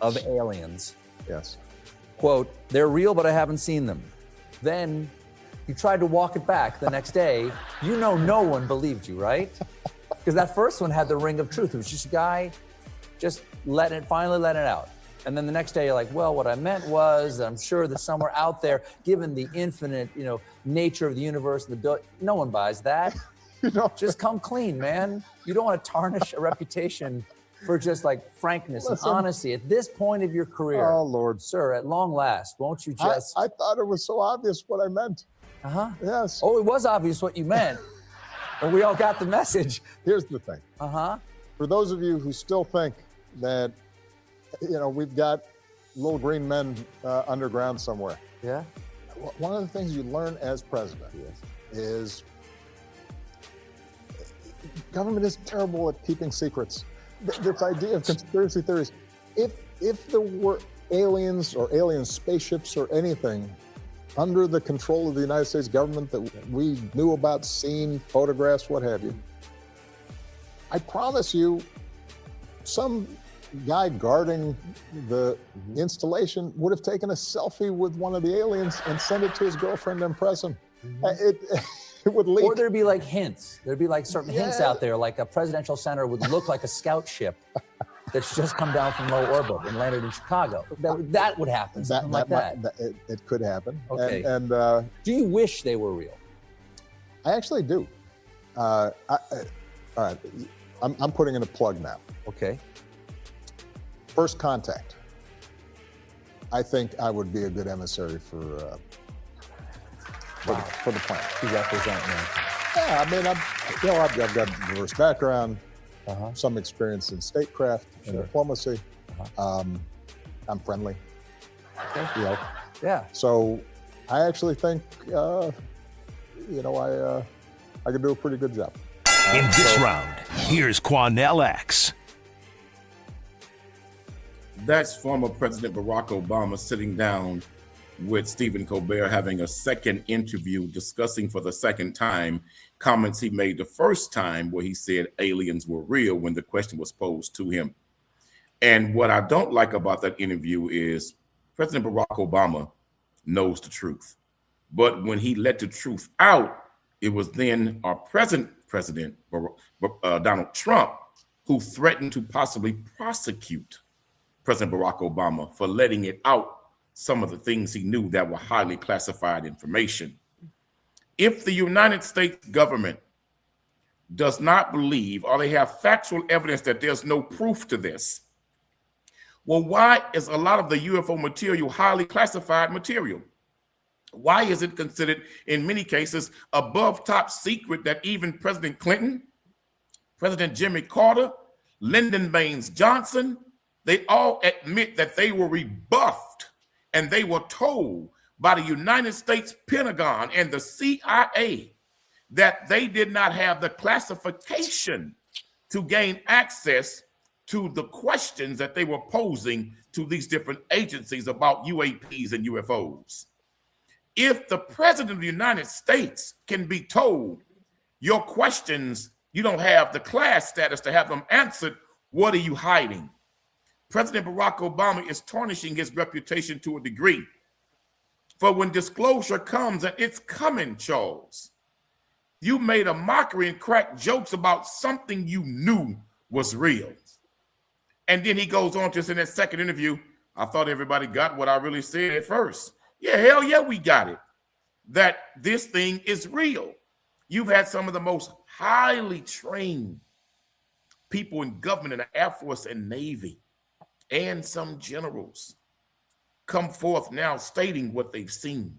of aliens. Yes. Quote, they're real, but I haven't seen them. Then you tried to walk it back the next day. You know no one believed you, right? Because that first one had the ring of truth. It was just a guy just finally letting it out. And then the next day you're like, well, what I meant was that I'm sure that somewhere out there, given the infinite, nature of the universe, no one buys that. Just come clean, man. You don't want to tarnish a reputation for just like frankness and honesty at this point of your career. Oh, Lord. Sir, at long last, won't you just... I thought it was so obvious what I meant. Uh-huh. Yes. Oh, it was obvious what you meant. And we all got the message. Here's the thing. Uh-huh. For those of you who still think that, we've got little green men underground somewhere. Yeah. One of the things you learn as president is government is terrible at keeping secrets. This idea of conspiracy theories, if there were aliens or alien spaceships or anything under the control of the United States government that we knew about, seen, photographs, what have you, I promise you, some guy guarding the installation would have taken a selfie with one of the aliens and sent it to his girlfriend and press him. It would leak. Or there'd be like hints. There'd be like certain hints out there, like a presidential center would look like a scout ship that's just come down from low orbit and landed in Chicago. That would happen, something like that. It could happen. Okay. And do you wish they were real? I actually do. All right, I'm putting in a plug now. Okay. First Contact. I think I would be a good emissary for the planet. You represent me. Yeah, I mean, I've got a diverse background, some experience in statecraft and diplomacy. I'm friendly. Okay. Yeah. So I actually think, I could do a pretty good job. In this round, here's Quanell X. That's former President Barack Obama sitting down with Stephen Colbert, having a second interview, discussing for the second time comments he made the first time where he said aliens were real when the question was posed to him. And what I don't like about that interview is President Barack Obama knows the truth. But when he let the truth out, it was then our present president, Donald Trump, who threatened to possibly prosecute President Barack Obama for letting it out some of the things he knew that were highly classified information. If the United States government does not believe, or they have factual evidence that there's no proof to this, well, why is a lot of the UFO material highly classified material? Why is it considered, in many cases, above top secret that even President Clinton, President Jimmy Carter, Lyndon Baines Johnson, they all admit that they were rebuffed and they were told by the United States Pentagon and the CIA that they did not have the classification to gain access to the questions that they were posing to these different agencies about UAPs and UFOs. If the President of the United States can be told your questions, you don't have the class status to have them answered, what are you hiding? President Barack Obama is tarnishing his reputation to a degree. For when disclosure comes, and it's coming, Charles, you made a mockery and cracked jokes about something you knew was real. And then he goes on to say in that second interview, I thought everybody got what I really said at first. Yeah, hell yeah, we got it. That this thing is real. You've had some of the most highly trained people in government, in the Air Force and Navy, and some generals come forth now stating what they've seen,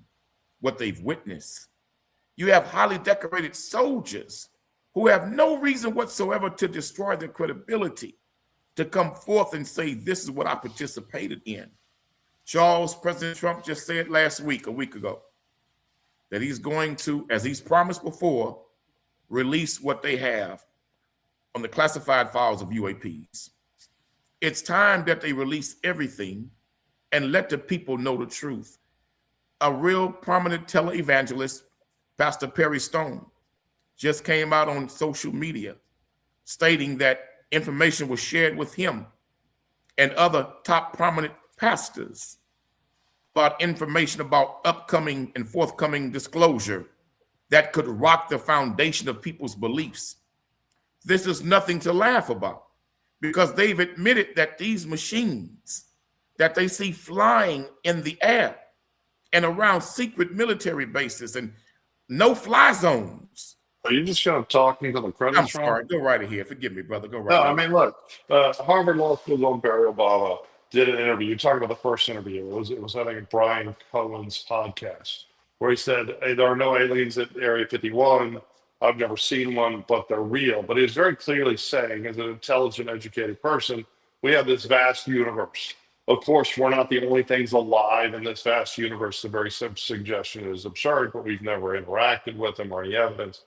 what they've witnessed. You have highly decorated soldiers who have no reason whatsoever to destroy their credibility, to come forth and say, this is what I participated in. Charles, President Trump just said a week ago, that he's going to, as he's promised before, release what they have on the classified files of UAPs. It's time that they release everything and let the people know the truth. A real prominent televangelist, Pastor Perry Stone, just came out on social media stating that information was shared with him and other top prominent pastors about information about upcoming and forthcoming disclosure that could rock the foundation of people's beliefs. This is nothing to laugh about, because they've admitted that these machines that they see flying in the air and around secret military bases and no-fly zones. Are you just going to talk into the credits? I'm sorry. Go right ahead. Forgive me, brother. Go right No, ahead. I mean, look, Harvard Law School's own Barry Obama did an interview. You're talking about the first interview. It was I think, Brian Cohen's podcast, where he said, hey, there are no aliens at Area 51. I've never seen one, but they're real. But he was very clearly saying, as an intelligent, educated person, we have this vast universe. Of course, we're not the only things alive in this vast universe. The very suggestion is absurd, but we've never interacted with them or any evidence.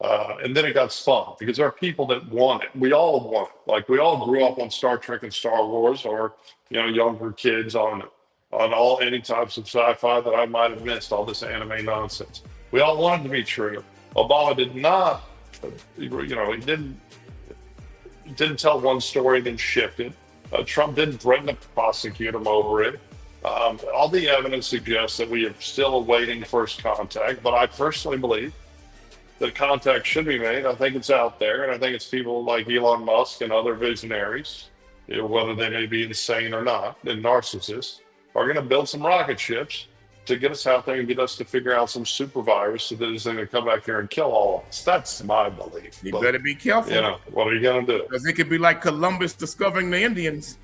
And then it got spun because there are people that want it. We all want it. Like we all grew up on Star Trek and Star Wars, or younger kids on all any types of sci-fi that I might have missed. All this anime nonsense. We all wanted to be true. Obama did not. He didn't tell one story, then shifted. Trump didn't threaten to prosecute him over it. All the evidence suggests that we are still awaiting first contact, but I personally believe that contact should be made. I think it's out there, and I think it's people like Elon Musk and other visionaries, whether they may be insane or not, and narcissists, are going to build some rocket ships to get us out there and get us to figure out some super virus so that it's going to come back here and kill all of us. That's my belief. You better be careful. What are you going to do? Because it could be like Columbus discovering the Indians.